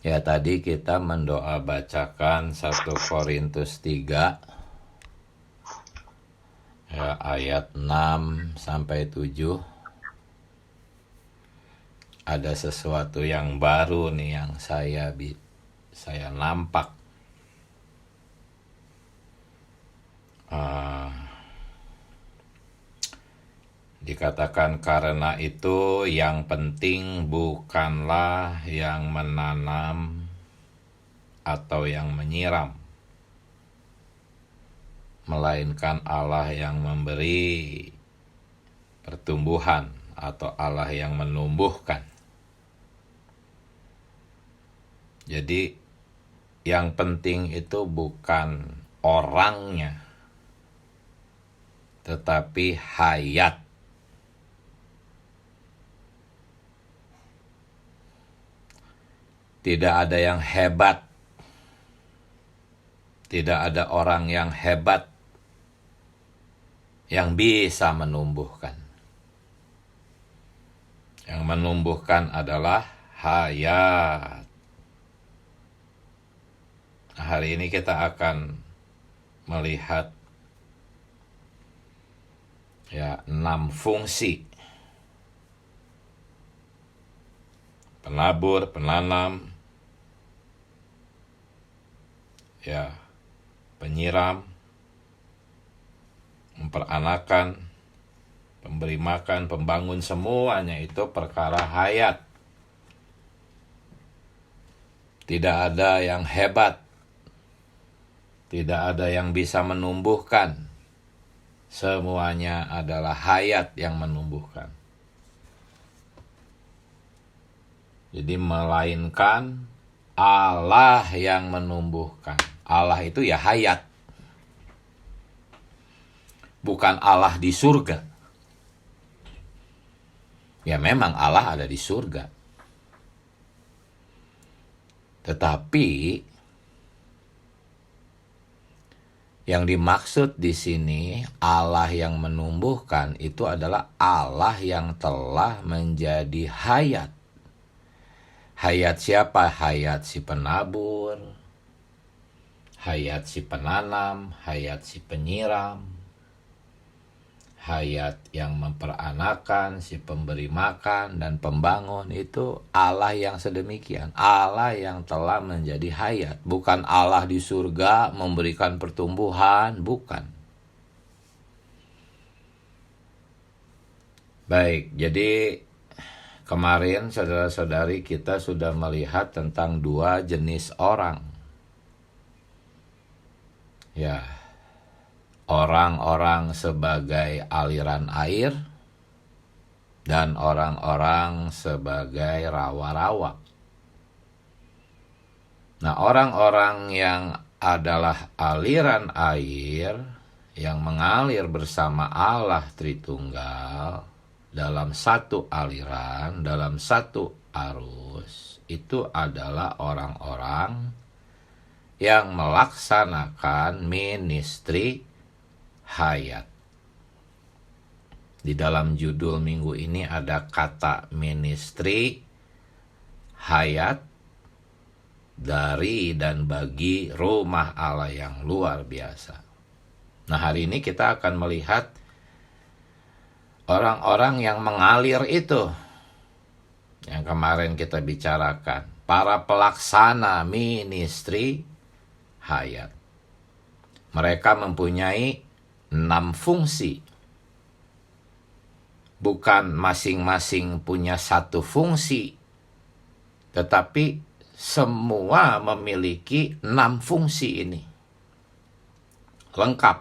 Ya, tadi kita mendoa bacakan 1 Korintus 3 ya, ayat 6 sampai 7. Ada sesuatu yang baru nih yang saya nampak. Dikatakan karena itu yang penting bukanlah yang menanam atau yang menyiram, melainkan Allah yang memberi pertumbuhan atau Allah yang menumbuhkan. Jadi yang penting itu bukan orangnya, tetapi hayat. Tidak ada yang hebat. Tidak ada orang yang hebat yang bisa menumbuhkan. Yang menumbuhkan adalah hayat. Nah, hari ini kita akan melihat 6 fungsi. Penabur, penanam, penyiram, memperanakan, pemberi makan, pembangun, semuanya itu perkara hayat. Tidak ada yang hebat. Tidak ada yang bisa menumbuhkan. Semuanya adalah hayat yang menumbuhkan. Jadi melainkan Allah yang menumbuhkan. Allah itu ya hayat. Bukan Allah di surga. Ya memang Allah ada di surga. Tetapi yang dimaksud di sini Allah yang menumbuhkan itu adalah Allah yang telah menjadi hayat. Hayat siapa? Hayat si penabur, hayat si penanam, hayat si penyiram, hayat yang memperanakan, si pemberi makan dan pembangun. Itu Allah yang sedemikian. Allah yang telah menjadi hayat. Bukan Allah di surga memberikan pertumbuhan, bukan. Baik, jadi kemarin saudara-saudari kita sudah melihat tentang 2 jenis orang. Ya, orang-orang sebagai aliran air dan orang-orang sebagai rawa-rawa. Nah, orang-orang yang adalah aliran air yang mengalir bersama Allah Tritunggal dalam satu aliran, dalam satu arus, itu adalah orang-orang yang melaksanakan ministry hayat. Di dalam judul minggu ini ada kata ministry hayat dari dan bagi rumah Allah yang luar biasa. Nah, hari ini kita akan melihat orang-orang yang mengalir itu yang kemarin kita bicarakan, para pelaksana ministry hayat. Mereka mempunyai 6 fungsi. Bukan masing-masing punya 1 fungsi, tetapi semua memiliki 6 fungsi ini. Lengkap.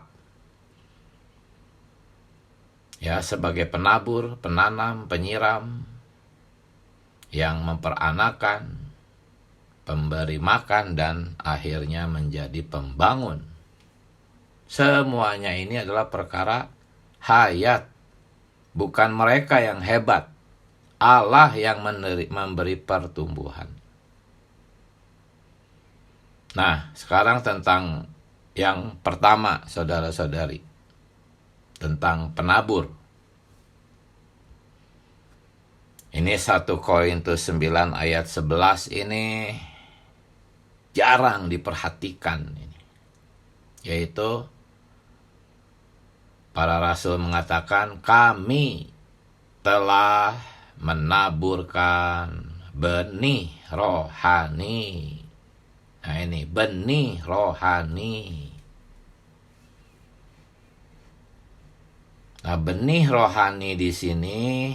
Ya, sebagai penabur, penanam, penyiram, yang memperanakan, pemberi makan, dan akhirnya menjadi pembangun. Semuanya ini adalah perkara hayat. Bukan mereka yang hebat. Allah yang memberi pertumbuhan. Nah, sekarang tentang yang pertama, saudara-saudari. Tentang penabur. Ini 1 Korintus 9 ayat 11 ini jarang diperhatikan ini, yaitu para rasul mengatakan kami telah menaburkan benih rohani. Nah ini benih rohani. Nah benih rohani di sini,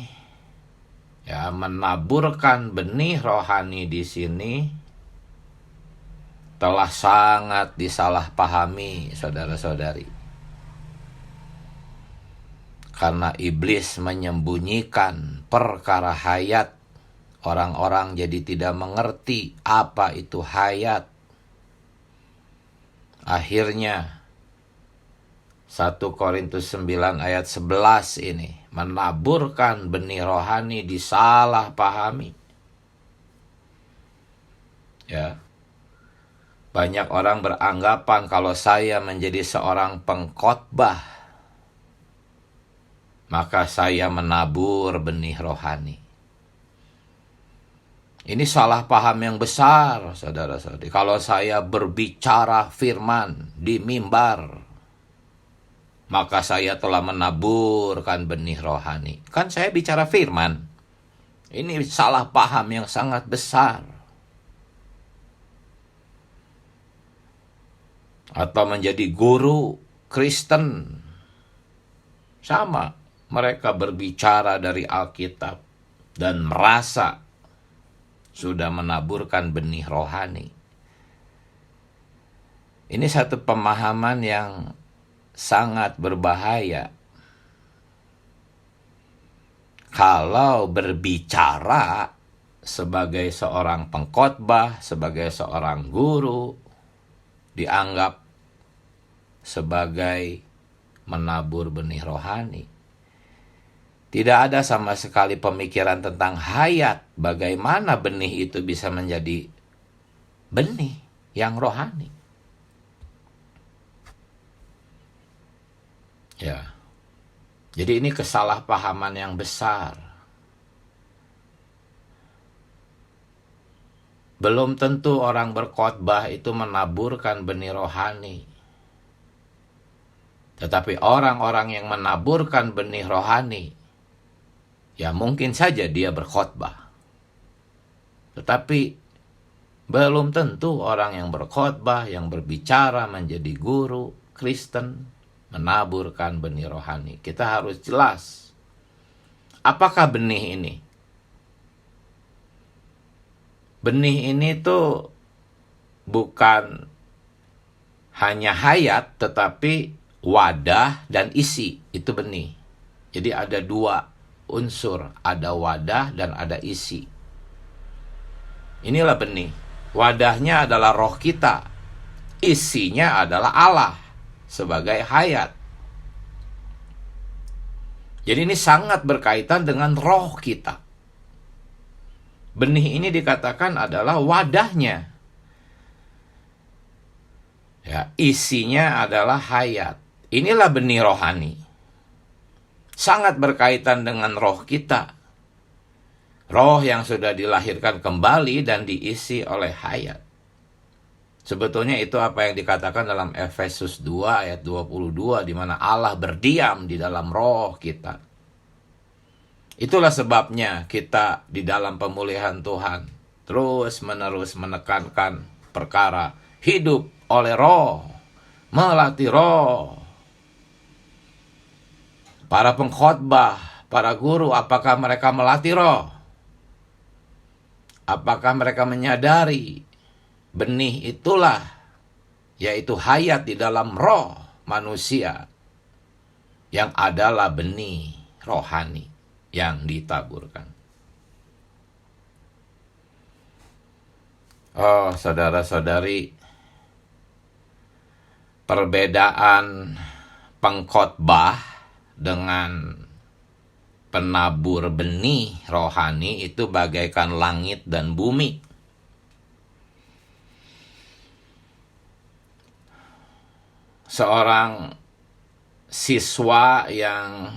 ya menaburkan benih rohani di sini telah sangat disalahpahami, saudara-saudari. Karena iblis menyembunyikan perkara hayat, orang-orang jadi tidak mengerti apa itu hayat. Akhirnya 1 Korintus 9 ayat 11 ini menaburkan benih rohani disalahpahami. Ya. Banyak orang beranggapan kalau saya menjadi seorang pengkhotbah, maka saya menabur benih rohani. Ini salah paham yang besar, saudara-saudari. Kalau saya berbicara firman di mimbar, maka saya telah menaburkan benih rohani. Kan saya bicara firman. Ini salah paham yang sangat besar. Atau menjadi guru Kristen. Sama. Mereka berbicara dari Alkitab dan merasa sudah menaburkan benih rohani. Ini satu pemahaman yang sangat berbahaya. Kalau berbicara sebagai seorang pengkhotbah, sebagai seorang guru, dianggap sebagai menabur benih rohani. Tidak ada sama sekali pemikiran tentang hayat. Bagaimana benih itu bisa menjadi benih yang rohani. Ya. Jadi ini kesalahpahaman yang besar. Belum tentu orang berkhotbah itu menaburkan benih rohani. Tetapi orang-orang yang menaburkan benih rohani, ya mungkin saja dia berkhotbah. Tetapi belum tentu orang yang berkhotbah, yang berbicara menjadi guru Kristen, menaburkan benih rohani. Kita harus jelas. Apakah benih ini? Benih ini tuh bukan hanya hayat, tetapi wadah dan isi. Itu benih. Jadi ada dua unsur, ada wadah dan ada isi. Inilah benih. Wadahnya adalah roh kita, isinya adalah Allah sebagai hayat. Jadi ini sangat berkaitan dengan roh kita. Benih ini dikatakan adalah wadahnya. Ya, isinya adalah hayat. Inilah benih rohani. Sangat berkaitan dengan roh kita. Roh yang sudah dilahirkan kembali dan diisi oleh hayat. Sebetulnya itu apa yang dikatakan dalam Efesus 2 ayat 22, di mana Allah berdiam di dalam roh kita. Itulah sebabnya kita di dalam pemulihan Tuhan terus-menerus menekankan perkara hidup oleh roh, melatih roh. Para pengkhotbah, para guru, apakah mereka melatih roh? Apakah mereka menyadari benih itulah, yaitu hayat di dalam roh manusia, yang adalah benih rohani yang ditaburkan? Oh, saudara-saudari, perbedaan pengkhotbah dengan penabur benih rohani itu bagaikan langit dan bumi. Seorang siswa yang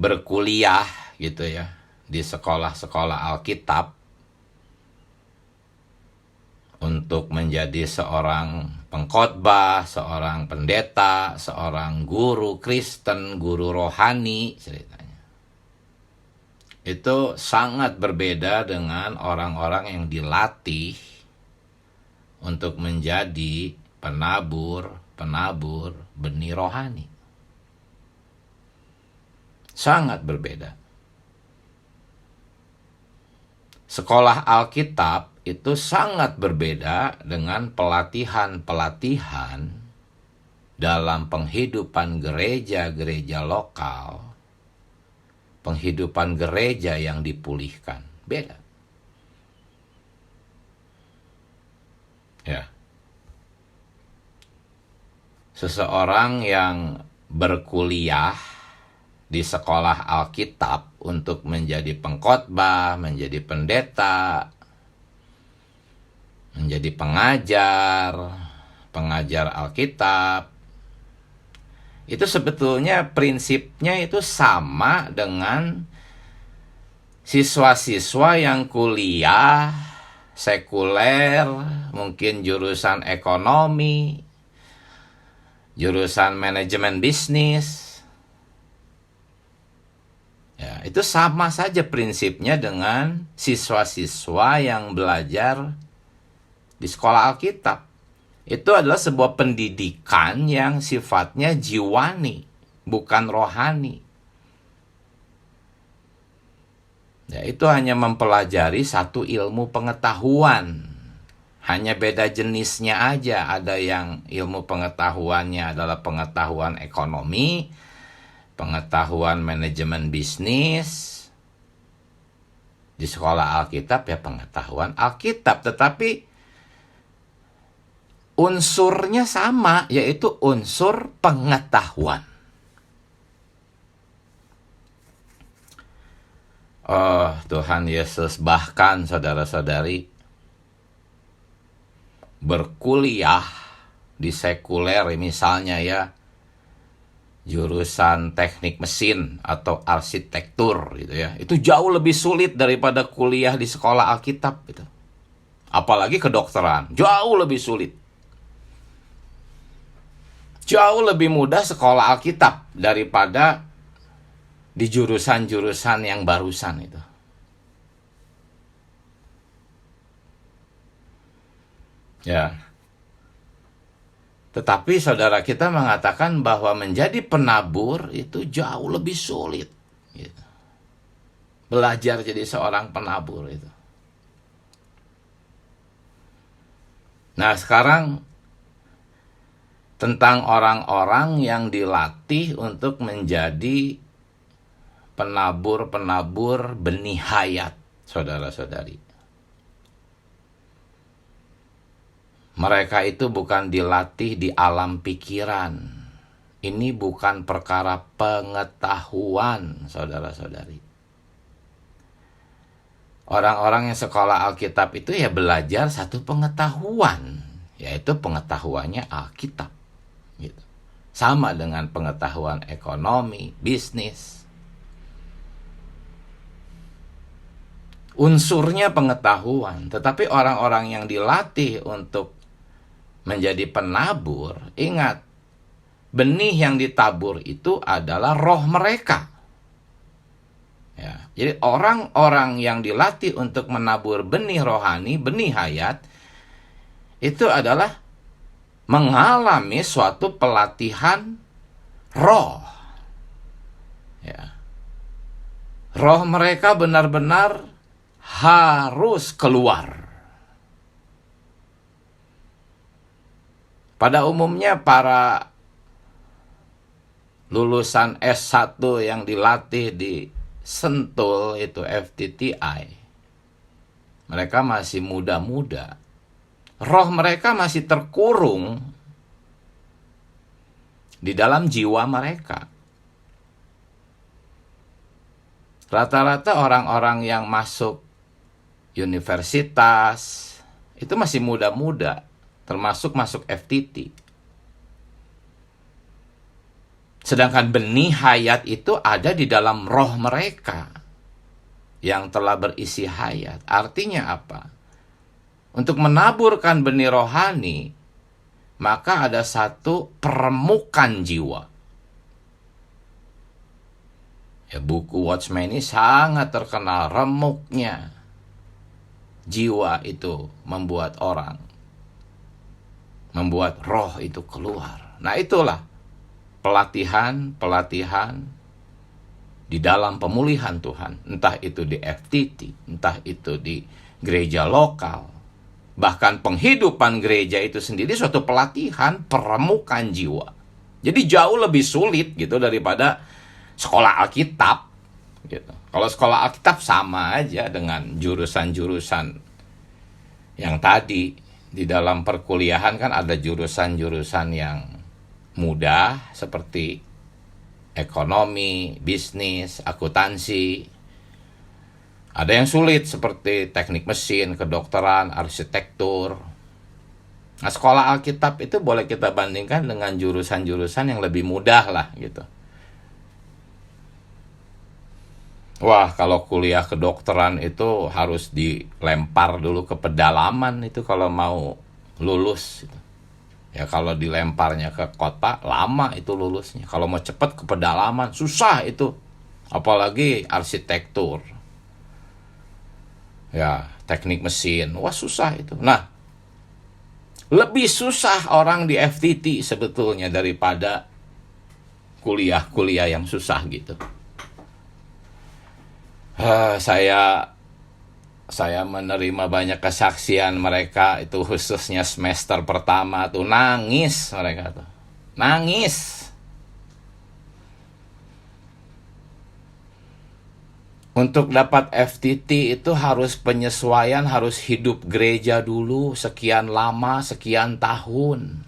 berkuliah gitu ya di sekolah-sekolah Alkitab untuk menjadi seorang pengkhotbah, seorang pendeta, seorang guru Kristen, guru rohani ceritanya. Itu sangat berbeda dengan orang-orang yang dilatih untuk menjadi penabur benih rohani. Sangat berbeda. Sekolah Alkitab itu sangat berbeda dengan pelatihan-pelatihan dalam penghidupan gereja-gereja lokal, penghidupan gereja yang dipulihkan. Beda. Ya. Seseorang yang berkuliah di sekolah Alkitab untuk menjadi pengkhotbah, menjadi pendeta, menjadi pengajar Alkitab, itu sebetulnya prinsipnya itu sama dengan siswa-siswa yang kuliah sekuler, mungkin jurusan ekonomi, jurusan manajemen bisnis. Ya, itu sama saja prinsipnya dengan siswa-siswa yang belajar di sekolah Alkitab. Itu adalah sebuah pendidikan yang sifatnya jiwani, bukan rohani. Ya, itu hanya mempelajari satu ilmu pengetahuan. Hanya beda jenisnya aja. Ada yang ilmu pengetahuannya adalah pengetahuan ekonomi, pengetahuan manajemen bisnis. Di sekolah Alkitab ya pengetahuan Alkitab, tetapi unsurnya sama, yaitu unsur pengetahuan. Oh Tuhan Yesus, bahkan saudara-saudari berkuliah di sekuler misalnya ya, jurusan teknik mesin atau arsitektur gitu ya, itu jauh lebih sulit daripada kuliah di sekolah Alkitab gitu. Apalagi kedokteran, jauh lebih sulit. Jauh lebih mudah sekolah Alkitab daripada di jurusan-jurusan yang barusan itu. Ya. Tetapi saudara kita mengatakan bahwa menjadi penabur itu jauh lebih sulit. Gitu. Belajar jadi seorang penabur itu. Nah sekarang tentang orang-orang yang dilatih untuk menjadi penabur-penabur benih hayat, saudara-saudari. Mereka itu bukan dilatih di alam pikiran. Ini bukan perkara pengetahuan, saudara-saudari. Orang-orang yang sekolah Alkitab itu ya belajar satu pengetahuan, yaitu pengetahuannya Alkitab. Gitu. Sama dengan pengetahuan ekonomi, bisnis. Unsurnya pengetahuan, tetapi orang-orang yang dilatih untuk menjadi penabur, ingat, benih yang ditabur itu adalah roh mereka. Ya, jadi orang-orang yang dilatih untuk menabur benih rohani, benih hayat, itu adalah mengalami suatu pelatihan roh. Ya. Roh mereka benar-benar harus keluar. Pada umumnya para lulusan S1 yang dilatih di Sentul itu FTTI, mereka masih muda-muda. Roh mereka masih terkurung di dalam jiwa mereka. Rata-rata orang-orang yang masuk universitas itu masih muda-muda, termasuk masuk FTT. Sedangkan benih hayat itu ada di dalam roh mereka yang telah berisi hayat. Artinya apa? Untuk menaburkan benih rohani, maka ada satu peremukan jiwa. Ya, buku Watchman ini sangat terkenal remuknya jiwa itu membuat roh itu keluar. Nah, itulah pelatihan di dalam pemulihan Tuhan. Entah itu di FTT, entah itu di gereja lokal. Bahkan penghidupan gereja itu sendiri suatu pelatihan peremukan jiwa. Jadi jauh lebih sulit gitu daripada sekolah Alkitab gitu. Kalau sekolah Alkitab sama aja dengan jurusan-jurusan yang tadi. Di dalam perkuliahan kan ada jurusan-jurusan yang mudah seperti ekonomi, bisnis, akuntansi. Ada yang sulit seperti teknik mesin, kedokteran, arsitektur. Nah, sekolah Alkitab itu boleh kita bandingkan dengan jurusan-jurusan yang lebih mudah lah gitu. Wah, kalau kuliah kedokteran itu harus dilempar dulu ke pedalaman itu kalau mau lulus. Ya kalau dilemparnya ke kota, lama itu lulusnya. Kalau mau cepat ke pedalaman, susah itu. Apalagi arsitektur. Ya, teknik mesin. Wah, susah itu. Nah, lebih susah orang di FTT sebetulnya daripada kuliah-kuliah yang susah gitu. Saya menerima banyak kesaksian mereka itu, khususnya semester pertama tuh nangis mereka tuh. Nangis. Untuk dapat FTT itu harus penyesuaian, harus hidup gereja dulu sekian lama, sekian tahun.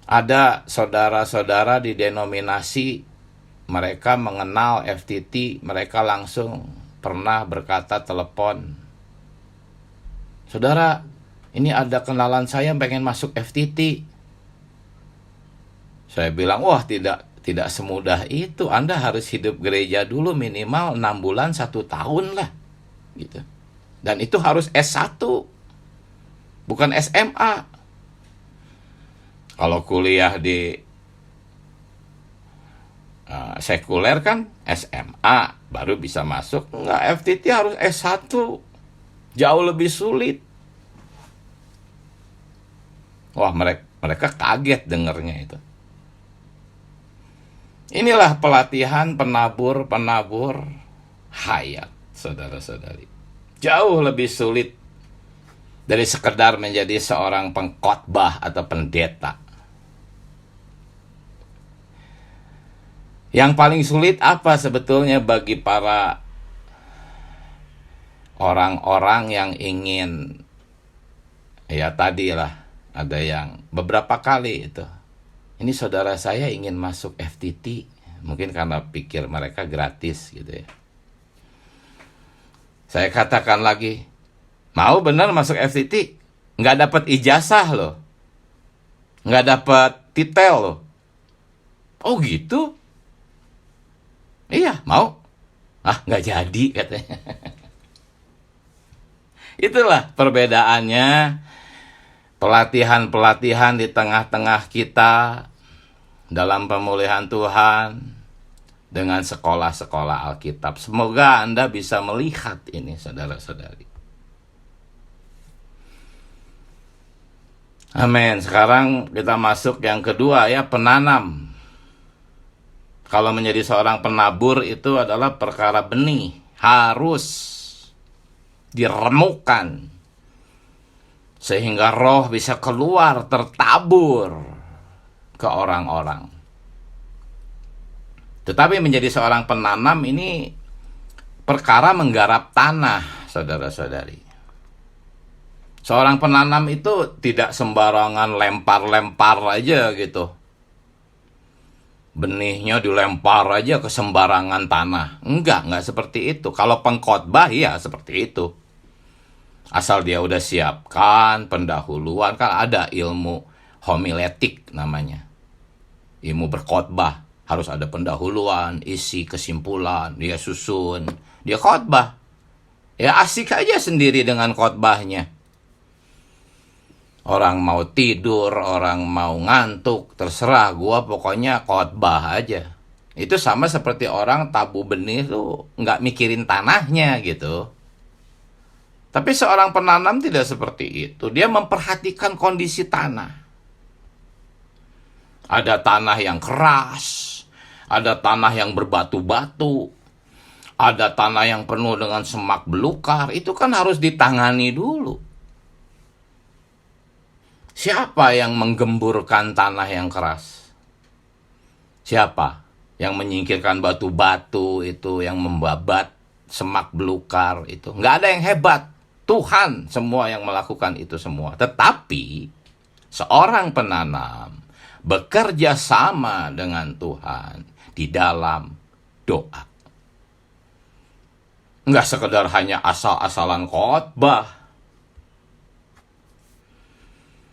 Ada saudara-saudara di denominasi, mereka mengenal FTT, mereka langsung pernah berkata telepon, "Saudara, ini ada kenalan saya pengen masuk FTT." Saya bilang, wah tidak semudah itu. Anda harus hidup gereja dulu minimal 6 bulan 1 tahun lah. Gitu. Dan itu harus S1, bukan SMA. Kalau kuliah di sekuler kan SMA baru bisa masuk. Enggak, FTT harus S1. Jauh lebih sulit. Wah, mereka kaget dengernya itu. Inilah pelatihan penabur hayat, saudara-saudari. Jauh lebih sulit dari sekedar menjadi seorang pengkhotbah atau pendeta. Yang paling sulit apa sebetulnya bagi para orang-orang yang ingin, ya tadilah ada yang beberapa kali itu, ini saudara saya ingin masuk FTT, mungkin karena pikir mereka gratis gitu ya. Saya katakan lagi, mau benar masuk FTT? Nggak dapat ijazah loh, nggak dapat titel loh. Oh gitu? Iya, mau. Ah, nggak jadi katanya. Itulah perbedaannya pelatihan-pelatihan di tengah-tengah kita dalam pemulihan Tuhan dengan sekolah-sekolah Alkitab. Semoga Anda bisa melihat ini, saudara-saudari. Amin. Sekarang kita masuk yang kedua ya, penanam. Kalau menjadi seorang penabur itu adalah perkara benih. Harus diremukkan. Sehingga roh bisa keluar, tertabur ke orang-orang. Tetapi menjadi seorang penanam ini perkara menggarap tanah, saudara-saudari. Seorang penanam itu tidak sembarangan lempar-lempar aja gitu. Benihnya dilempar aja ke sembarangan tanah. Enggak seperti itu. Kalau pengkhotbah ya seperti itu. Asal dia udah siapkan pendahuluan, kan ada ilmu homiletik namanya. Ilmu berkhotbah, harus ada pendahuluan, isi, kesimpulan, dia susun, dia khotbah. Ya asik aja sendiri dengan khotbahnya. Orang mau tidur, orang mau ngantuk, terserah gua, pokoknya khotbah aja. Itu sama seperti orang tabu benih tuh nggak mikirin tanahnya gitu. Tapi seorang penanam tidak seperti itu. Dia memperhatikan kondisi tanah. Ada tanah yang keras, ada tanah yang berbatu-batu, ada tanah yang penuh dengan semak belukar. Itu kan harus ditangani dulu. Siapa yang menggemburkan tanah yang keras? Siapa yang menyingkirkan batu-batu itu, yang membabat semak belukar itu? Nggak ada yang hebat. Tuhan semua yang melakukan itu semua. Tetapi seorang penanam bekerja sama dengan Tuhan di dalam doa. Nggak sekedar hanya asal-asalan khotbah.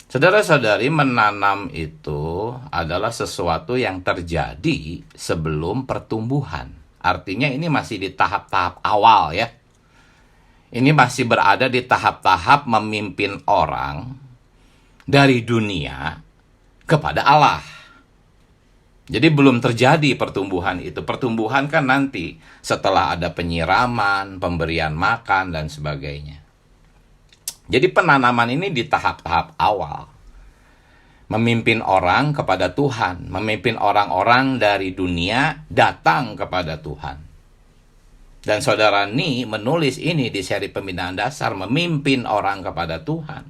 Saudara-saudari, menanam itu adalah sesuatu yang terjadi sebelum pertumbuhan. Artinya ini masih di tahap-tahap awal ya. Ini masih berada di tahap-tahap memimpin orang dari dunia kepada Allah. Jadi belum terjadi pertumbuhan itu. Pertumbuhan kan nanti setelah ada penyiraman, pemberian makan, dan sebagainya. Jadi penanaman ini di tahap-tahap awal. Memimpin orang kepada Tuhan. Memimpin orang-orang dari dunia datang kepada Tuhan. Dan saudara Ni menulis ini di seri pembinaan dasar. Memimpin orang kepada Tuhan.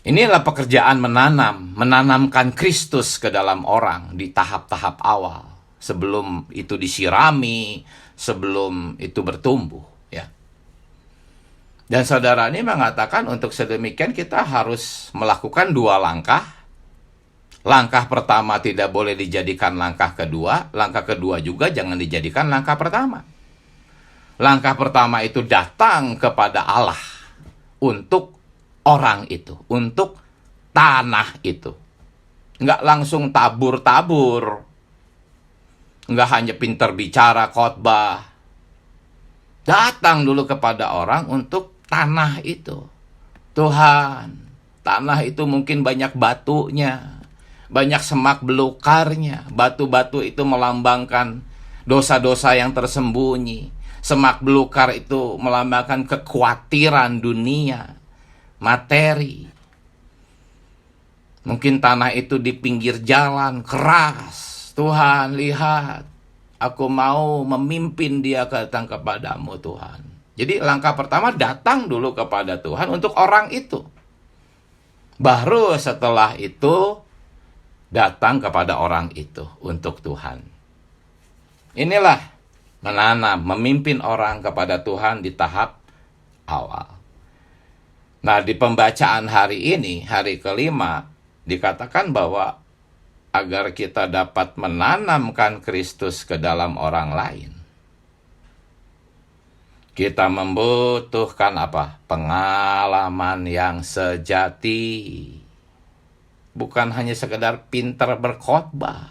Inilah pekerjaan menanam. Menanamkan Kristus ke dalam orang di tahap-tahap awal. Sebelum itu disirami. Sebelum itu bertumbuh. Dan saudara ini mengatakan untuk sedemikian kita harus melakukan dua langkah. Langkah pertama tidak boleh dijadikan langkah kedua. Langkah kedua juga jangan dijadikan langkah pertama. Langkah pertama itu datang kepada Allah. Untuk orang itu. Untuk tanah itu. Nggak langsung tabur-tabur. Nggak hanya pintar bicara khotbah. Datang dulu kepada orang untuk tanah itu. Tuhan, tanah itu mungkin banyak batunya, banyak semak belukarnya. Batu-batu itu melambangkan dosa-dosa yang tersembunyi. Semak belukar itu melambangkan kekhawatiran dunia, materi. Mungkin tanah itu di pinggir jalan, keras. Tuhan, lihat, aku mau memimpin dia datang kepadamu, Tuhan. Jadi langkah pertama datang dulu kepada Tuhan untuk orang itu. Baru setelah itu datang kepada orang itu untuk Tuhan. Inilah menanam, memimpin orang kepada Tuhan di tahap awal. Nah, di pembacaan hari ini, hari kelima, dikatakan bahwa agar kita dapat menanamkan Kristus ke dalam orang lain, kita membutuhkan apa? Pengalaman yang sejati. Bukan hanya sekedar pintar berkhotbah.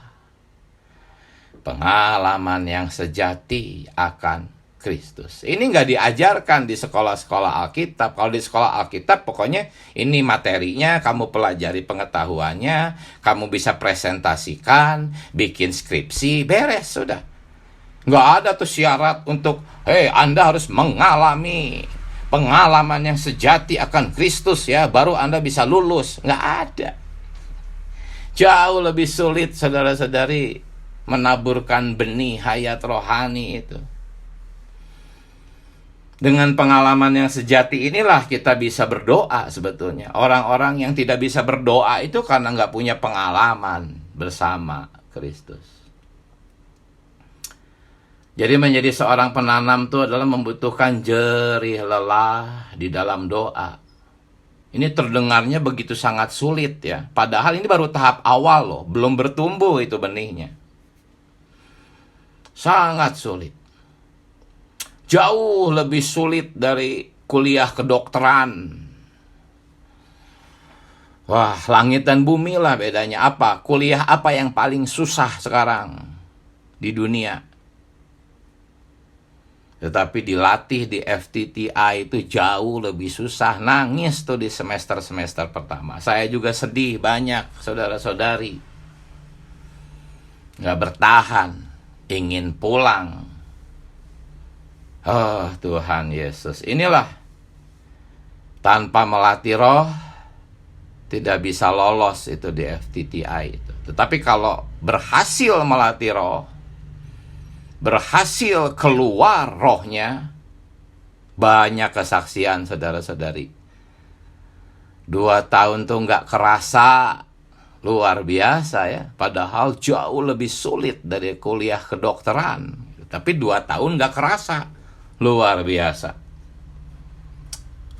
Pengalaman yang sejati akan Kristus. Ini nggak diajarkan di sekolah-sekolah Alkitab. Kalau di sekolah Alkitab pokoknya ini materinya, kamu pelajari pengetahuannya, kamu bisa presentasikan, bikin skripsi, beres, sudah. Nggak ada tuh syarat untuk, Anda harus mengalami pengalaman yang sejati akan Kristus ya, baru Anda bisa lulus. Nggak ada. Jauh lebih sulit, saudara-saudari, menaburkan benih hayat rohani itu. Dengan pengalaman yang sejati inilah kita bisa berdoa sebetulnya. Orang-orang yang tidak bisa berdoa itu karena nggak punya pengalaman bersama Kristus. Jadi menjadi seorang penanam itu adalah membutuhkan jerih lelah di dalam doa. Ini terdengarnya begitu sangat sulit ya. Padahal ini baru tahap awal loh. Belum bertumbuh itu benihnya. Sangat sulit. Jauh lebih sulit dari kuliah kedokteran. Wah, langit dan bumi lah bedanya. Apa? Kuliah apa yang paling susah sekarang di dunia? Tetapi dilatih di FTTI itu jauh lebih susah. Nangis tuh di semester-semester pertama. Saya juga sedih banyak, saudara-saudari. Gak bertahan, ingin pulang. Oh Tuhan Yesus, inilah tanpa melatih roh tidak bisa lolos itu di FTTI itu. Tetapi kalau berhasil melatih roh, berhasil keluar rohnya, banyak kesaksian saudara-saudari. 2 tahun tuh gak kerasa, luar biasa ya. Padahal jauh lebih sulit dari kuliah kedokteran. Tapi 2 tahun gak kerasa, luar biasa.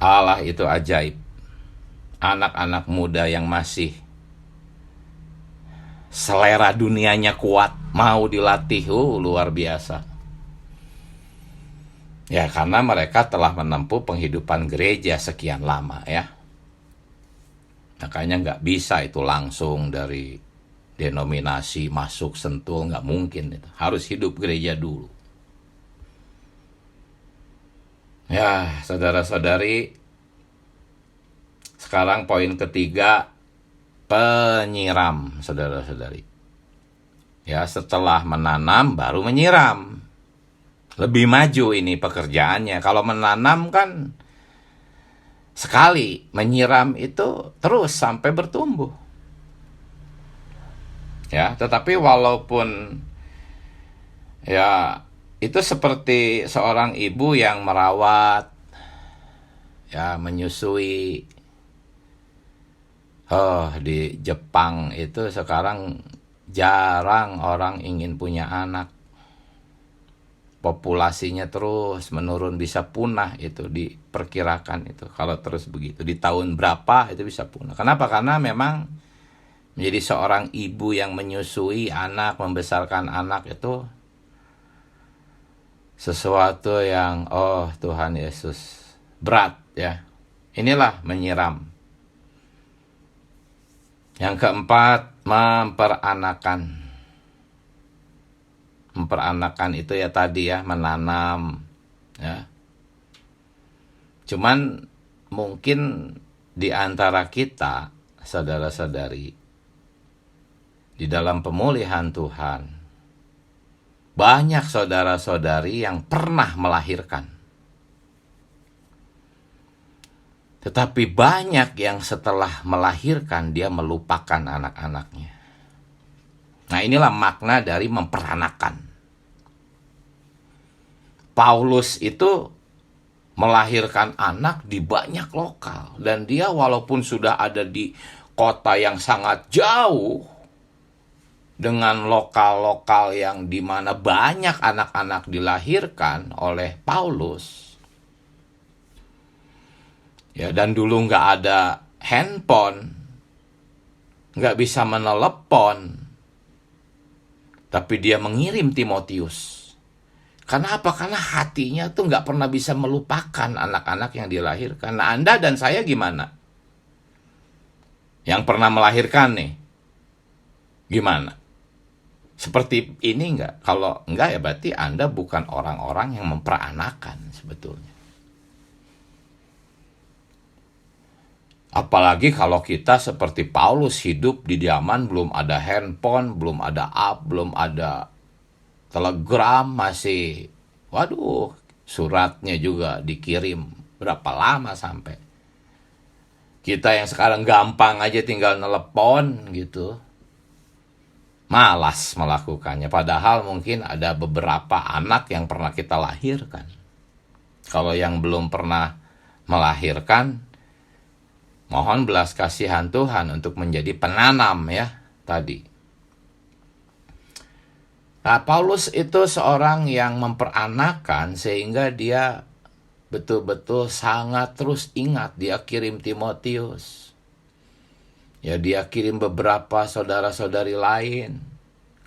Allah itu ajaib. Anak-anak muda yang masih selera dunianya kuat, mau dilatih, luar biasa. Ya, karena mereka telah menempuh penghidupan gereja sekian lama ya. Makanya nggak bisa itu langsung dari denominasi masuk sentul, nggak mungkin itu. Harus hidup gereja dulu. Ya, saudara-saudari, sekarang poin ketiga, penyiram, saudara-saudari. Ya, setelah menanam baru menyiram. Lebih maju ini pekerjaannya. Kalau menanam kan sekali, menyiram itu terus sampai bertumbuh. Ya, tetapi walaupun ya itu seperti seorang ibu yang merawat, ya menyusui. Oh, di Jepang itu sekarang jarang orang ingin punya anak. Populasinya terus menurun, bisa punah itu diperkirakan itu. Kalau terus begitu, di tahun berapa itu bisa punah. Kenapa? Karena memang menjadi seorang ibu yang menyusui anak, membesarkan anak itu sesuatu yang, oh Tuhan Yesus, berat ya. Inilah menyiram. Yang keempat, memperanakan. Memperanakan itu ya tadi ya, menanam ya. Cuman mungkin di antara kita, saudara-saudari, di dalam pemulihan Tuhan, banyak saudara-saudari yang pernah melahirkan. Tetapi banyak yang setelah melahirkan dia melupakan anak-anaknya. Nah, inilah makna dari memperanakan. Paulus itu melahirkan anak di banyak lokal. Dan dia walaupun sudah ada di kota yang sangat jauh, dengan lokal-lokal yang dimana banyak anak-anak dilahirkan oleh Paulus. Ya, dan dulu nggak ada handphone, nggak bisa menelepon, tapi dia mengirim Timotius. Karena apa? Karena hatinya tuh nggak pernah bisa melupakan anak-anak yang dilahirkan. Nah, Anda dan saya gimana? Yang pernah melahirkan nih, gimana? Seperti ini nggak? Kalau nggak ya berarti Anda bukan orang-orang yang memperanakan sebetulnya. Apalagi kalau kita seperti Paulus hidup di zaman belum ada handphone, belum ada app, belum ada telegram, masih, waduh, suratnya juga dikirim berapa lama sampai. Kita yang sekarang gampang aja tinggal nelepon gitu, malas melakukannya. Padahal mungkin ada beberapa anak yang pernah kita lahirkan. Kalau yang belum pernah melahirkan, mohon belas kasihan Tuhan untuk menjadi penanam ya tadi. Nah, Paulus itu seorang yang memperanakan sehingga dia betul-betul sangat terus ingat. Dia kirim Timotius. Ya, dia kirim beberapa saudara-saudari lain.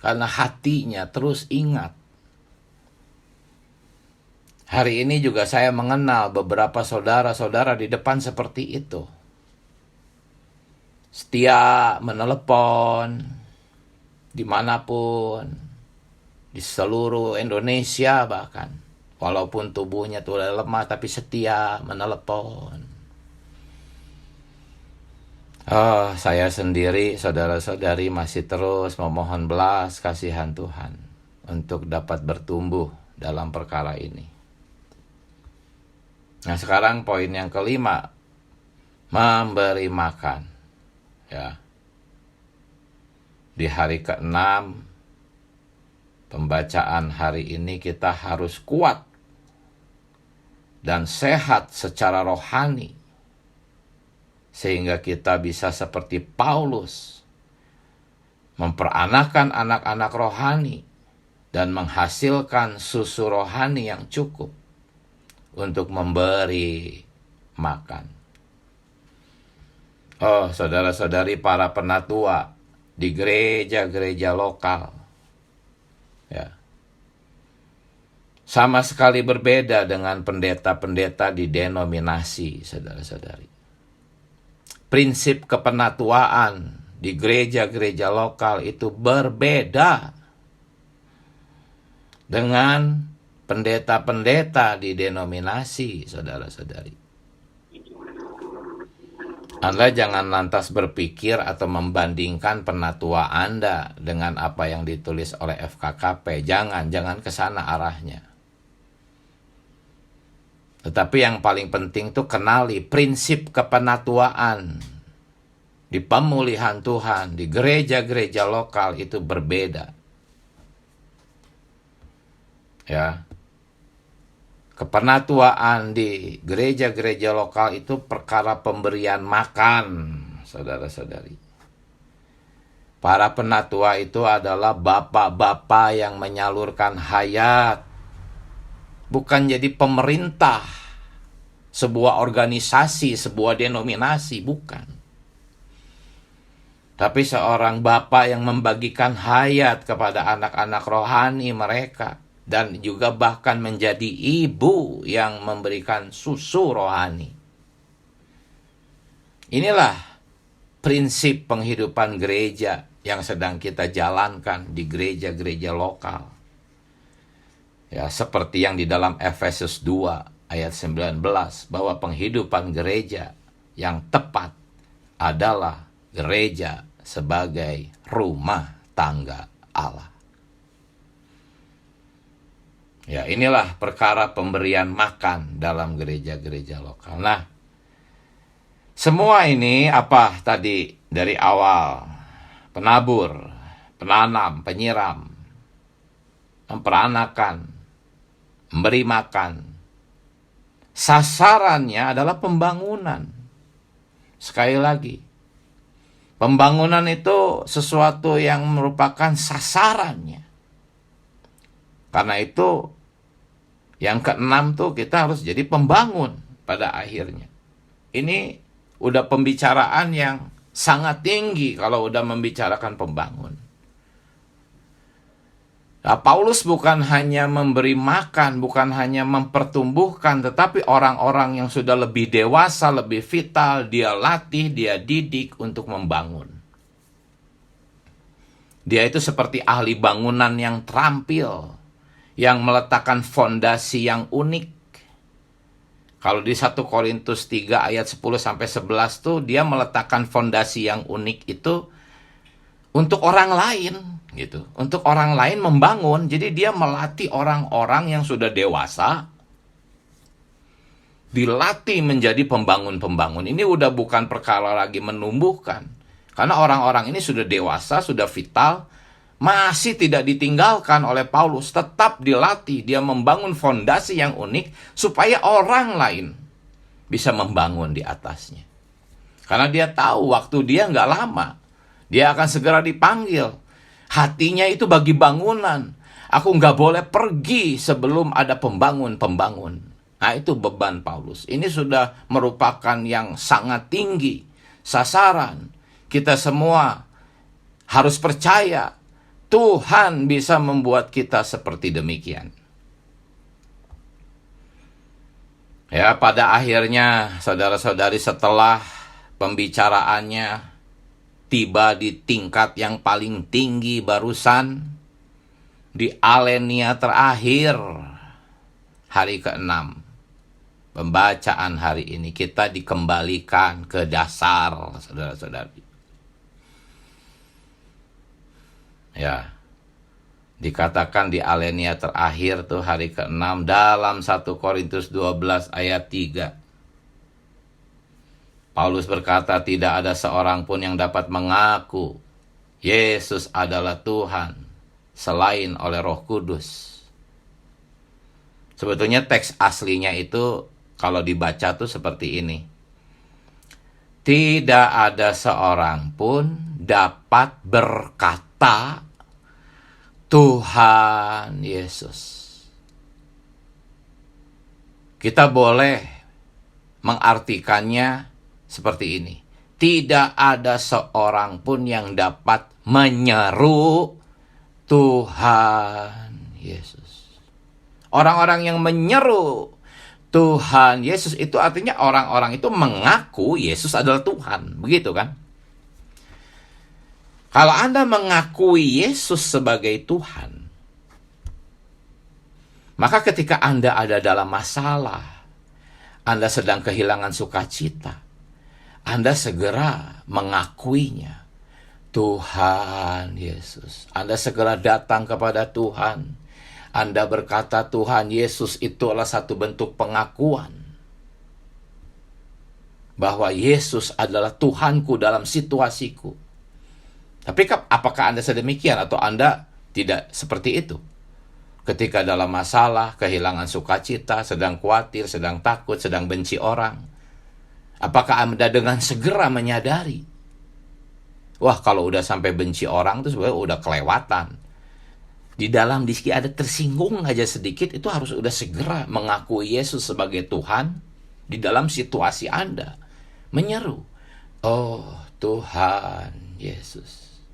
Karena hatinya terus ingat. Hari ini juga saya mengenal beberapa saudara-saudara di depan seperti itu. Setia menelepon dimanapun, di seluruh Indonesia bahkan. Walaupun tubuhnya tuh udah lemah, tapi setia menelepon. Oh, saya sendiri, saudara-saudari, masih terus memohon belas kasihan Tuhan untuk dapat bertumbuh dalam perkara ini. Nah, sekarang poin yang kelima, memberi makan. Ya. Di hari ke-6 pembacaan hari ini kita harus kuat dan sehat secara rohani, sehingga kita bisa seperti Paulus, memperanakan anak-anak rohani dan menghasilkan susu rohani yang cukup untuk memberi makan. Oh, saudara-saudari, para penatua di gereja-gereja lokal, ya, sama sekali berbeda dengan pendeta-pendeta di denominasi, saudara-saudari. Prinsip kepenatuaan di gereja-gereja lokal itu berbeda dengan pendeta-pendeta di denominasi, saudara-saudari. Anda jangan lantas berpikir atau membandingkan penatua Anda dengan apa yang ditulis oleh FKKP. Jangan ke sana arahnya. Tetapi yang paling penting itu kenali prinsip kepenatuaan di pemulihan Tuhan, di gereja-gereja lokal itu berbeda. Ya. Kepenatuaan di gereja-gereja lokal itu perkara pemberian makan, saudara-saudari. Para penatua itu adalah bapak-bapak yang menyalurkan hayat, bukan jadi pemerintah, sebuah organisasi, sebuah denominasi, bukan. Tapi seorang bapak yang membagikan hayat kepada anak-anak rohani mereka, dan juga bahkan menjadi ibu yang memberikan susu rohani. Inilah prinsip penghidupan gereja yang sedang kita jalankan di gereja-gereja lokal. Ya, seperti yang di dalam Efesus 2 ayat 19, bahwa penghidupan gereja yang tepat adalah gereja sebagai rumah tangga Allah. Ya, inilah perkara pemberian makan dalam gereja-gereja lokal. Nah, semua ini apa tadi dari awal? Penabur, penanam, penyiram, memperanakan, memberi makan. Sasarannya adalah pembangunan. Sekali lagi, pembangunan itu sesuatu yang merupakan sasarannya. Karena itu, yang ke-6 tuh kita harus jadi pembangun pada akhirnya. Ini udah pembicaraan yang sangat tinggi kalau udah membicarakan pembangun. Nah, Paulus bukan hanya memberi makan, bukan hanya mempertumbuhkan, tetapi orang-orang yang sudah lebih dewasa, lebih vital, dia latih, dia didik untuk membangun. Dia itu seperti ahli bangunan yang terampil, yang meletakkan fondasi yang unik. Kalau di 1 Korintus 3 ayat 10-11 tuh dia meletakkan fondasi yang unik itu untuk orang lain gitu. Untuk orang lain membangun. Jadi dia melatih orang-orang yang sudah dewasa, dilatih menjadi pembangun-pembangun. Ini udah bukan perkara lagi menumbuhkan. Karena orang-orang ini sudah dewasa, sudah vital, masih tidak ditinggalkan oleh Paulus, tetap dilatih, dia membangun fondasi yang unik supaya orang lain bisa membangun di atasnya. Karena dia tahu waktu dia nggak lama, dia akan segera dipanggil. Hatinya itu bagi bangunan. Aku nggak boleh pergi sebelum ada pembangun-pembangun. Nah, itu beban Paulus. Ini sudah merupakan yang sangat tinggi. Sasaran. Kita semua harus percaya Tuhan bisa membuat kita seperti demikian. Ya, pada akhirnya, saudara-saudari, setelah pembicaraannya tiba di tingkat yang paling tinggi barusan, di alenia terakhir, hari ke-6 pembacaan hari ini, kita dikembalikan ke dasar, saudara-saudari. Ya, dikatakan di Alenia terakhir tuh hari ke-6 dalam 1 Korintus 12 ayat 3. Paulus berkata, tidak ada seorang pun yang dapat mengaku Yesus adalah Tuhan selain oleh Roh Kudus. Sebetulnya teks aslinya itu kalau dibaca tuh seperti ini. Tidak ada seorang pun dapat berkata Tuhan Yesus. Kita boleh mengartikannya seperti ini. Tidak ada seorang pun yang dapat menyeru Tuhan Yesus. Orang-orang yang menyeru Tuhan Yesus itu artinya orang-orang itu mengaku Yesus adalah Tuhan. Begitu kan? Kalau Anda mengakui Yesus sebagai Tuhan, maka ketika Anda ada dalam masalah, Anda sedang kehilangan sukacita, Anda segera mengakuinya. Tuhan Yesus. Anda segera datang kepada Tuhan. Anda berkata Tuhan Yesus itu adalah satu bentuk pengakuan bahwa Yesus adalah Tuhanku dalam situasiku. Tapi apakah Anda sedemikian atau Anda tidak seperti itu? Ketika dalam masalah, kehilangan sukacita, sedang khawatir, sedang takut, sedang benci orang, apakah Anda dengan segera menyadari, wah kalau udah sampai benci orang itu sebenarnya udah kelewatan. Di dalam diri ada tersinggung aja sedikit, itu harus udah segera mengakui Yesus sebagai Tuhan di dalam situasi Anda. Menyeru, oh Tuhan Yesus,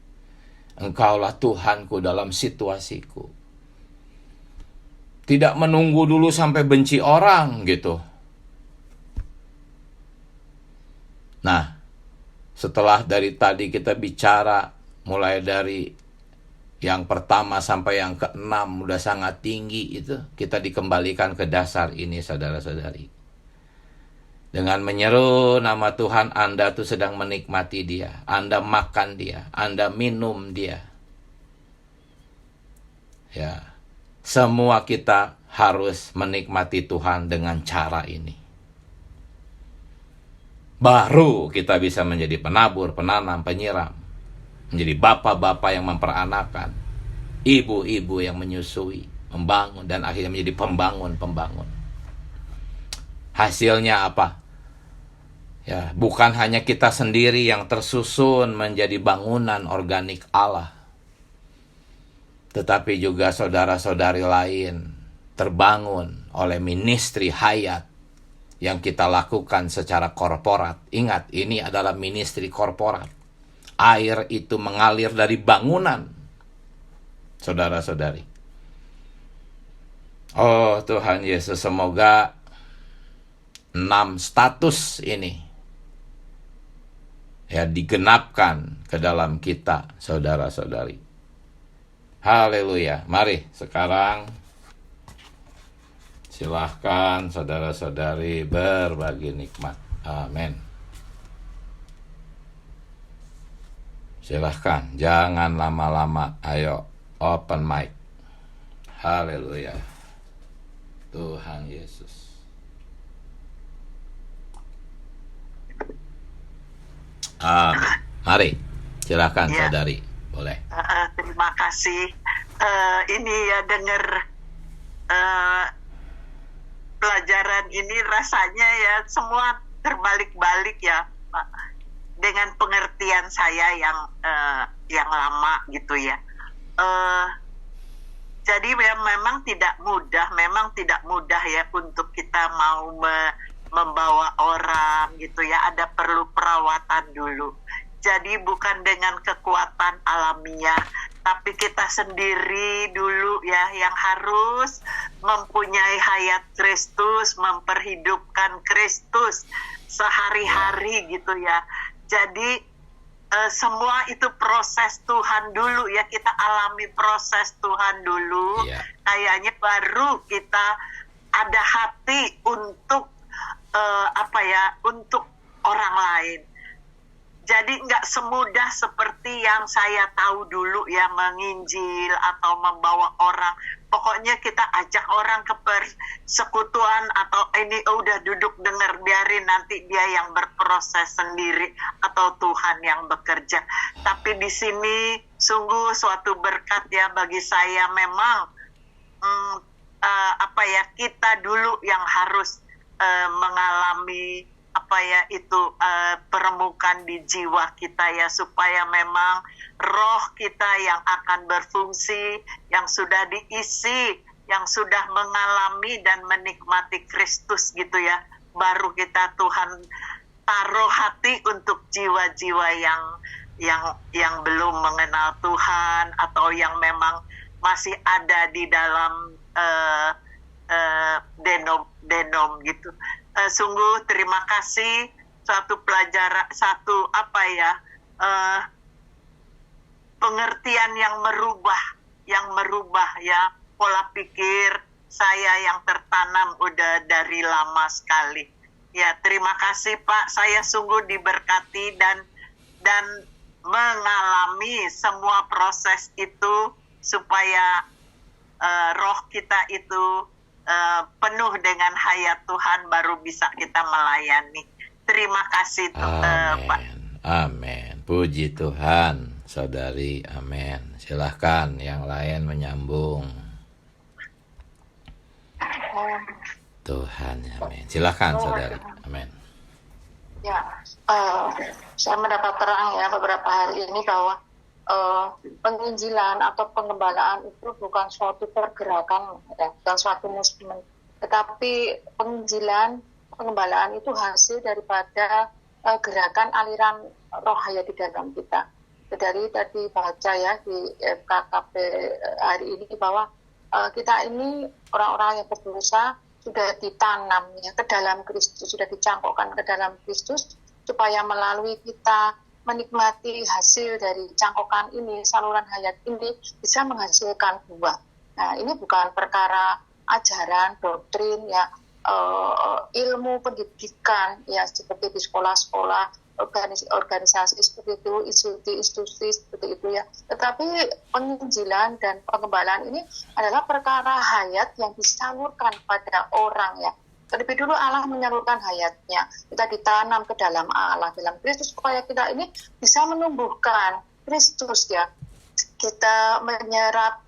Engkaulah Tuhanku dalam situasiku. Tidak menunggu dulu sampai benci orang gitu. Nah, setelah dari tadi kita bicara mulai dari yang pertama sampai yang ke-6 udah sangat tinggi itu, kita dikembalikan ke dasar ini saudara-saudari. Dengan menyeru nama Tuhan, Anda tuh sedang menikmati Dia, Anda makan Dia, Anda minum Dia. Ya, semua kita harus menikmati Tuhan dengan cara ini. Baru kita bisa menjadi penabur, penanam, penyiram, menjadi bapak-bapak yang memperanakan, ibu-ibu yang menyusui, membangun, dan akhirnya menjadi pembangun-pembangun. Hasilnya apa? Ya, bukan hanya kita sendiri yang tersusun menjadi bangunan organik Allah, tetapi juga saudara-saudari lain terbangun oleh ministry Hayat yang kita lakukan secara korporat. Ingat, ini adalah ministry korporat. Air itu mengalir dari bangunan, saudara-saudari. Oh Tuhan Yesus, semoga 6 status ini ya digenapkan ke dalam kita, saudara-saudari. Haleluya. Mari sekarang silahkan saudara-saudari berbagi nikmat. Amin. Silahkan, jangan lama-lama. Ayo, open mic. Haleluya. Tuhan Yesus. Mari, silahkan ya. Saudari, boleh. Terima kasih. Ini ya dengar pelajaran ini rasanya ya semua terbalik-balik ya, Pak. Dengan pengertian saya yang lama gitu ya. Jadi memang tidak mudah ya untuk kita mau membawa orang gitu ya. Ada perlu perawatan dulu. Jadi bukan dengan kekuatan alamiah, tapi kita sendiri dulu ya yang harus mempunyai hayat Kristus, memperhidupkan Kristus sehari-hari gitu ya. Jadi semua itu proses Tuhan dulu ya, kita alami proses Tuhan dulu, kayaknya baru kita ada hati untuk untuk orang lain. Jadi nggak semudah seperti yang saya tahu dulu ya, menginjil atau membawa orang. Pokoknya kita ajak orang ke persekutuan atau ini udah duduk dengar, biarin nanti dia yang berproses sendiri atau Tuhan yang bekerja. Tapi di sini sungguh suatu berkat ya bagi saya. Memang kita dulu yang harus mengalami peremukan di jiwa kita ya, supaya memang roh kita yang akan berfungsi, yang sudah diisi, yang sudah mengalami dan menikmati Kristus gitu ya, baru kita Tuhan taruh hati untuk jiwa-jiwa yang belum mengenal Tuhan atau yang memang masih ada di dalam denom gitu. Sungguh terima kasih, suatu pelajaran, pengertian yang merubah ya pola pikir saya yang tertanam udah dari lama sekali. Ya, terima kasih Pak, saya sungguh diberkati dan mengalami semua proses itu supaya roh kita itu penuh dengan hayat Tuhan, baru bisa kita melayani. Terima kasih Pak. Amin. Puji Tuhan, saudari. Amin. Silahkan yang lain menyambung. Tuhan, amin. Silahkan saudari. Amin. Ya, saya mendapat terang ya beberapa hari ini bahwa penginjilan atau pengembalaan itu bukan suatu pergerakan, bukan suatu movement, tetapi pengembalaan itu hasil daripada gerakan aliran roh hayat di dalam kita. Dari tadi baca ya di FKKP hari ini bahwa kita ini orang-orang yang berdosa sudah ditanam ya ke dalam Kristus, sudah dicangkokkan ke dalam Kristus, supaya melalui kita menikmati hasil dari cangkokan ini, saluran hayat ini bisa menghasilkan buah. Nah, ini bukan perkara ajaran, doktrin, ya, ilmu pendidikan, ya seperti di sekolah-sekolah, organisasi seperti itu, institusi seperti itu ya. Tetapi penginjilan dan pengembalaan ini adalah perkara hayat yang disalurkan pada orang ya. Terlebih dulu Allah menyalurkan hayatnya, kita ditanam ke dalam Allah, dalam Kristus, supaya kita ini bisa menumbuhkan Kristus ya. Kita menyerap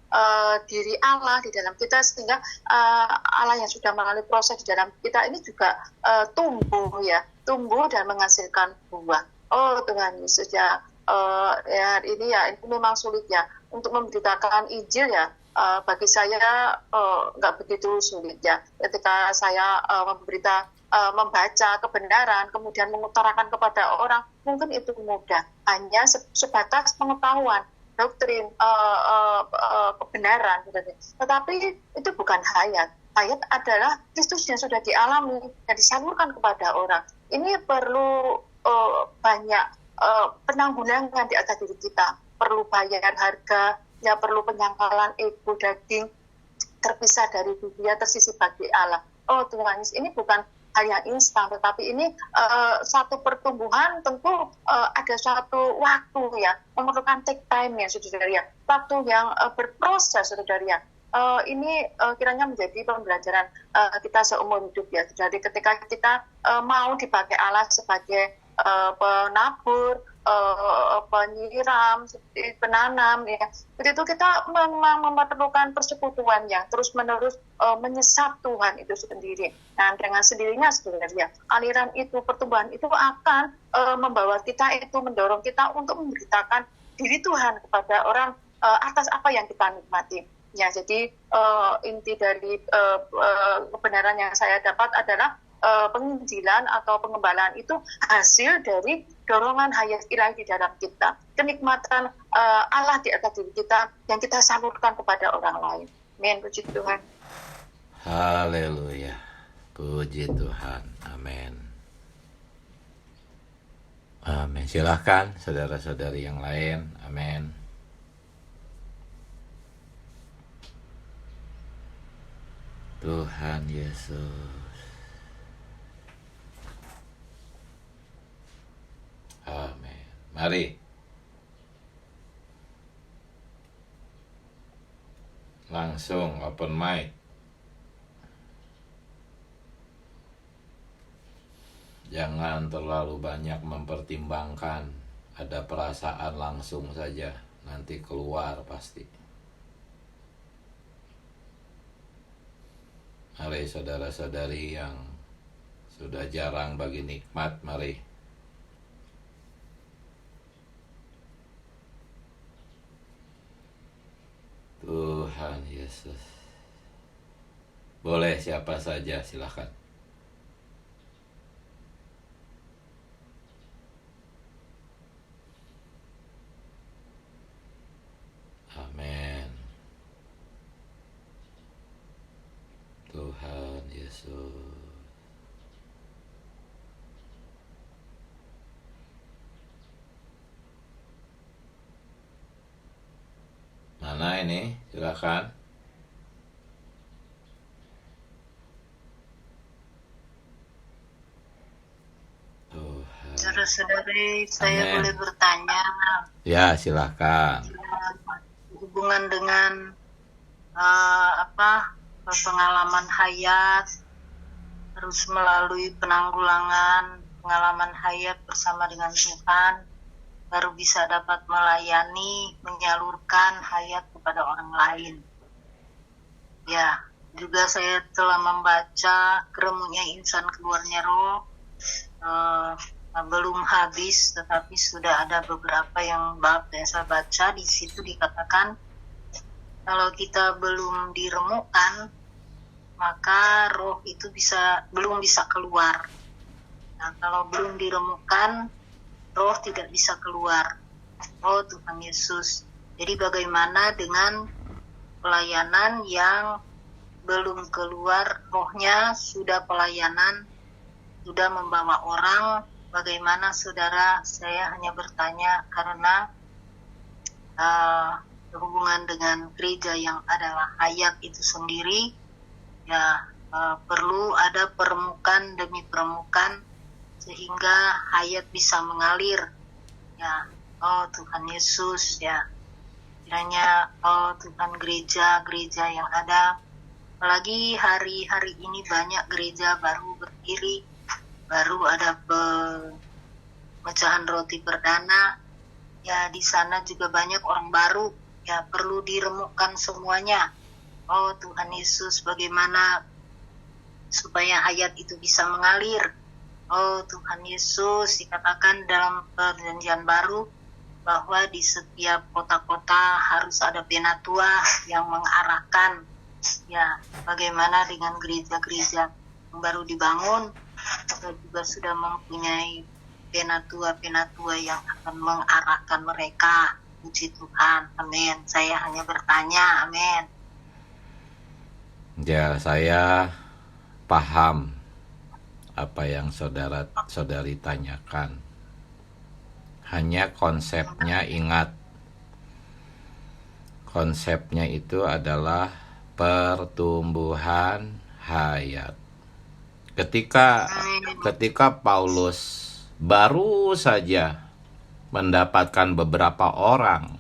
diri Allah di dalam kita, sehingga Allah yang sudah melalui proses di dalam kita ini juga tumbuh dan menghasilkan buah. Oh Tuhan Yesus ya, hari ini ya itu memang sulit ya untuk memberitakan Injil ya. Bagi saya nggak begitu sulit ya. Ketika saya membaca kebenaran, kemudian mengutarakan kepada orang, mungkin itu mudah. Hanya sebatas pengetahuan, doktrin, kebenaran. Tetapi itu bukan hayat. Hayat adalah Kristus yang sudah dialami dan disalurkan kepada orang. Ini perlu banyak penanggulangan di atas diri kita. Perlu bayar harga, ya perlu penyangkalan ego daging, terpisah dari dunia, tersisih bagi Allah. Oh Tuhan Yesus, ini bukan hal yang instan, tetapi ini satu pertumbuhan tentu ada suatu waktu ya, memerlukan take time ya saudara ya, waktu yang berproses saudara ya. Ini kiranya menjadi pembelajaran kita seumur hidup ya. Jadi ketika kita mau dipakai Allah sebagai penabur, penyiram, penanam ya. Begitu kita memang memerlukan persekutuan yang terus-menerus menyesap Tuhan itu sendiri. Nah, dengan sendirinya sebenarnya aliran itu, pertumbuhan itu akan membawa kita itu, mendorong kita untuk memberitakan diri Tuhan kepada orang atas apa yang kita nikmati. Ya, jadi inti dari kebenaran yang saya dapat adalah penginjilan atau pengembalaan itu hasil dari dorongan hayat ilahi di dalam kita, kenikmatan Allah di atas diri kita yang kita salurkan kepada orang lain. Amin, puji Tuhan. Haleluya, puji Tuhan. Amin. Amin. Silahkan saudara-saudari yang lain. Amin. Tuhan Yesus. Amin. Mari langsung open mic. Jangan terlalu banyak mempertimbangkan. Ada perasaan langsung saja. Nanti keluar pasti. Mari saudara-saudari yang sudah jarang bagi nikmat, mari. Tuhan Yesus. Boleh siapa saja, silakan. Amin. Tuhan Yesus. Mana ini? Silakan. Tuhan. Saudara-saudari, saya Amin. boleh bertanya Ya, silakan. hubungan dengan pengalaman hayat, harus melalui penanggulangan pengalaman hayat bersama dengan Tuhan, baru bisa dapat melayani, menyalurkan hayat kepada orang lain. Ya, juga saya telah membaca Keremuknya Insan Keluarnya Roh, belum habis, tetapi sudah ada beberapa yang bab yang saya baca. Di situ dikatakan kalau kita belum diremukkan, maka roh itu belum bisa keluar. Nah, kalau belum diremukkan, roh tidak bisa keluar. Oh Tuhan Yesus. Jadi bagaimana dengan pelayanan yang belum keluar rohnya, sudah pelayanan, sudah membawa orang? Bagaimana saudara? Saya hanya bertanya karena hubungan dengan gereja yang adalah hayat itu sendiri, ya perlu ada permukaan demi permukaan sehingga hayat bisa mengalir. Ya, oh Tuhan Yesus, ya kiranya oh Tuhan, gereja yang ada, apalagi hari-hari ini banyak gereja baru berdiri, baru ada pemecahan roti perdana, ya di sana juga banyak orang baru, ya perlu diremukkan semuanya. Oh Tuhan Yesus, bagaimana supaya hayat itu bisa mengalir? Oh Tuhan Yesus, dikatakan dalam perjanjian baru bahwa di setiap kota-kota harus ada penatua yang mengarahkan. Ya, bagaimana dengan gereja-gereja yang baru dibangun? Kita juga sudah mempunyai penatua-penatua yang akan mengarahkan mereka. Puji Tuhan, amin. Saya hanya bertanya, amin. Ya, saya paham apa yang saudari tanyakan. Hanya konsepnya, ingat, konsepnya itu adalah pertumbuhan hayat. Ketika Paulus baru saja mendapatkan beberapa orang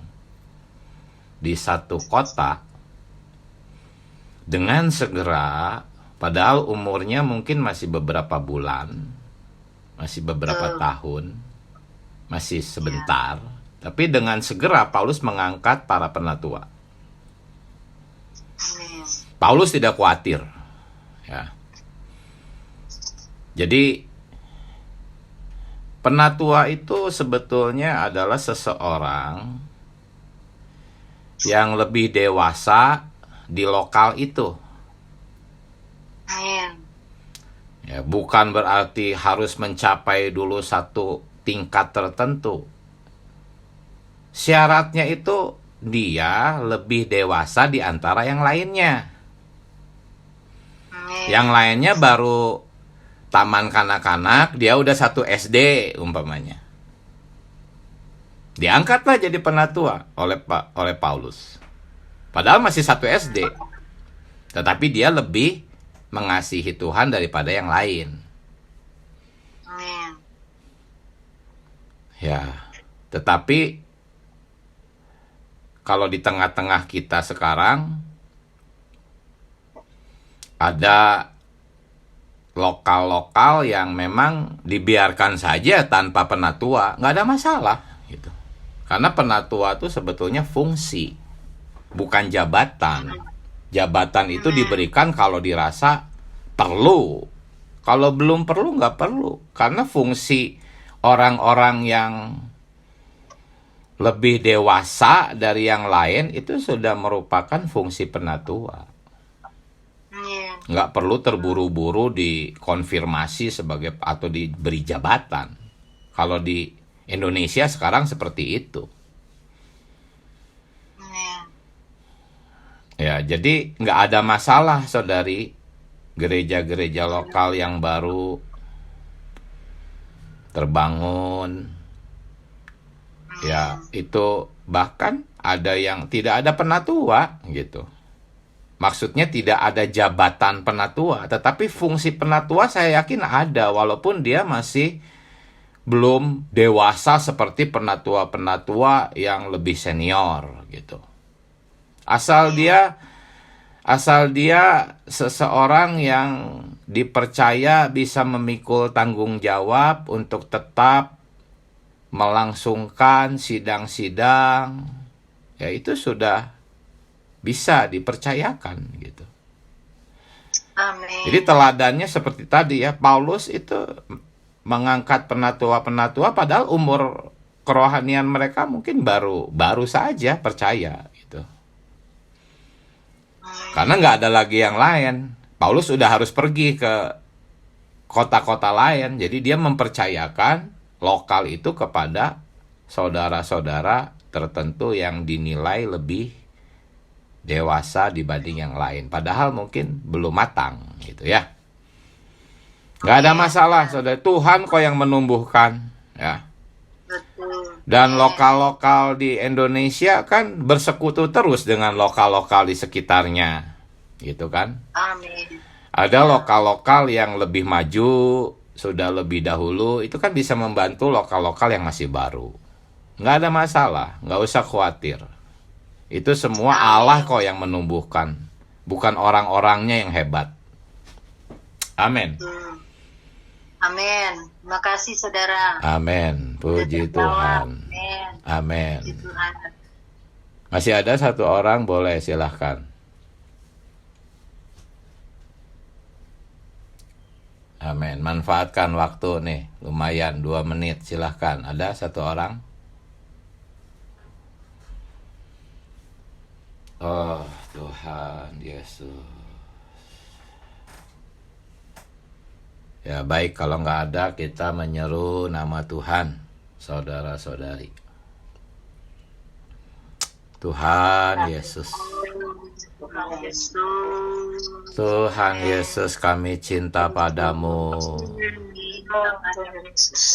di satu kota, dengan segera, padahal umurnya mungkin masih beberapa bulan, masih beberapa tahun, masih sebentar, tapi dengan segera Paulus mengangkat para penatua. Paulus tidak khawatir, ya. Jadi penatua itu sebetulnya adalah seseorang yang lebih dewasa di lokal itu. Ya, bukan berarti harus mencapai dulu satu tingkat tertentu. Syaratnya itu dia lebih dewasa di antara yang lainnya. Yang lainnya baru taman kanak-kanak, dia udah 1 SD umpamanya. Diangkatlah jadi penatua oleh Paulus. Padahal masih 1 SD. Tetapi dia lebih mengasihi Tuhan daripada yang lain. Amin. Ya, tetapi kalau di tengah-tengah kita sekarang ada lokal-lokal yang memang dibiarkan saja tanpa penatua, nggak ada masalah gitu. Karena penatua itu sebetulnya fungsi, bukan jabatan. Jabatan itu diberikan kalau dirasa perlu. Kalau belum perlu, nggak perlu. Karena fungsi orang-orang yang lebih dewasa dari yang lain itu sudah merupakan fungsi penatua. Nggak perlu terburu-buru dikonfirmasi sebagai atau diberi jabatan. Kalau di Indonesia sekarang seperti itu. Ya, jadi nggak ada masalah, saudari. Gereja-gereja lokal yang baru terbangun, ya itu bahkan ada yang tidak ada penatua gitu. Maksudnya tidak ada jabatan penatua, tetapi fungsi penatua saya yakin ada, walaupun dia masih belum dewasa seperti penatua-penatua yang lebih senior gitu. Asal dia seseorang yang dipercaya bisa memikul tanggung jawab untuk tetap melangsungkan sidang-sidang, ya itu sudah bisa dipercayakan gitu. Amin. Jadi teladannya seperti tadi ya, Paulus itu mengangkat penatua-penatua padahal umur kerohanian mereka mungkin baru saja percaya gitu. Karena nggak ada lagi yang lain. Paulus sudah harus pergi ke kota-kota lain. Jadi dia mempercayakan lokal itu kepada saudara-saudara tertentu yang dinilai lebih dewasa dibanding yang lain. Padahal mungkin belum matang gitu ya. Nggak ada masalah, saudara. Tuhan kok yang menumbuhkan ya. Betul. Dan lokal-lokal di Indonesia kan bersekutu terus dengan lokal-lokal di sekitarnya, gitu kan? Amin. Ada lokal-lokal yang lebih maju, sudah lebih dahulu, itu kan bisa membantu lokal-lokal yang masih baru. Nggak ada masalah, nggak usah khawatir. Itu semua Allah kok yang menumbuhkan, bukan orang-orangnya yang hebat. Amin. Amin. Terima kasih, saudara. Amin. Puji Tuhan. Amin. Amin. Puji Tuhan. Masih ada satu orang, boleh silahkan. Amin. Manfaatkan waktu nih, lumayan 2 menit, silahkan. Ada satu orang? Oh Tuhan Yesus. Ya baik, kalau nggak ada kita menyeru nama Tuhan, saudara-saudari. Tuhan Yesus. Tuhan Yesus, kami cinta padamu.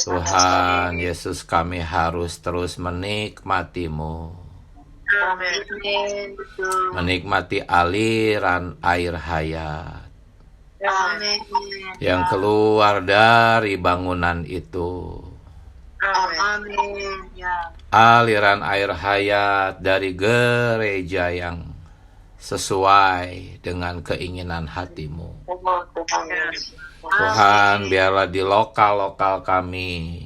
Tuhan Yesus, kami harus terus menikmati-Mu. Menikmati aliran air hayat yang keluar dari bangunan itu. Amin. Aliran air hayat dari gereja yang sesuai dengan keinginan hati-Mu. Tuhan, biarlah di lokal-lokal kami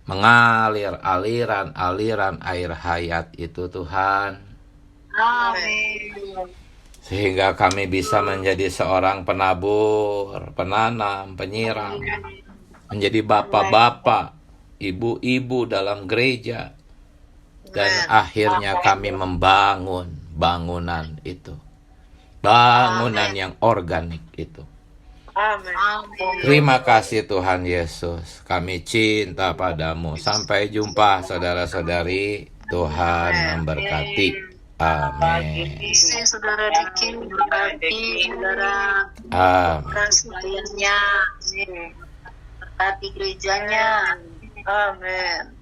mengalir aliran air hayat itu, Tuhan. Amin. Sehingga kami bisa menjadi seorang penabur, penanam, penyiram. Menjadi bapak-bapak, ibu-ibu dalam gereja. Dan akhirnya kami membangun bangunan itu. Bangunan yang organik itu. Terima kasih Tuhan Yesus. Kami cinta padamu. Sampai jumpa saudara-saudari. Tuhan memberkati. Amin. Saudara Diki, berkati saudara. Amin. Pelayannya, berkati gerejanya. Amin.